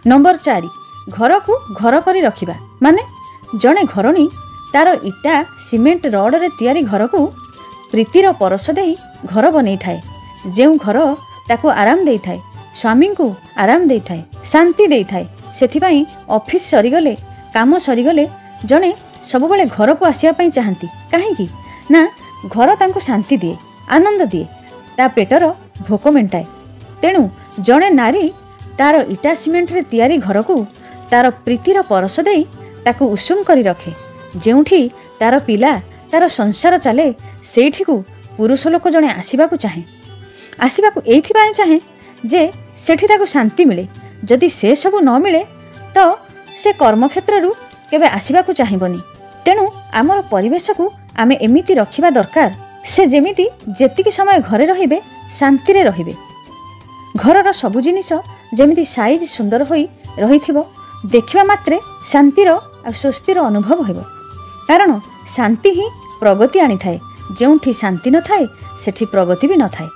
Number 4 घर को घर करी रखिबा माने जड़े घरणी तार इटा सीमेंट रड रे तैयारी घर को प्रीतिर परस दे घर बनै थाए। जो घर ताको आराम दे थाए, स्वामी को आराम दे थाए, शांति दे थाए। सेथिपाई ऑफिस सरीगले काम सरीगले जड़े सब बेले घर को आसिया पई चाहती कहीं ना घर तांको शांति दिए, आनंद दिए, ता पेटर भोक मेंटाए। तेणु जड़े नारी तार इटा सीमेंट रे तैयारी घर को तार प्रीतिर परस दे ताको उषुम करी रखे। जेउठी तार पिला तार संसार चले सेठी को पुरुष लोक जड़े आसवाक चाहे, आसवाक एइथिबाई चाहे जे सेठी ताको शांति मिले। जदि से सब न मिले तो से कर्मक्षेत्र रु केबे आसवाक चाहिबनी। तेणु आमर परिवेश को आमे एमिति रखिबा दरकार से जेमिति जेतिकी समय घरे रहिबे शांति रे रहिबे। घरर सबु जिनिस जेमिति साइज सुंदर होई रहिथिबो, देखिबा मात्रे शांतिर आ स्वस्तिर अनुभव होइबो। कारण शांति ही प्रगति आनी थाए। जेउठी शांति न थाए सेठी प्रगति भी न थाए।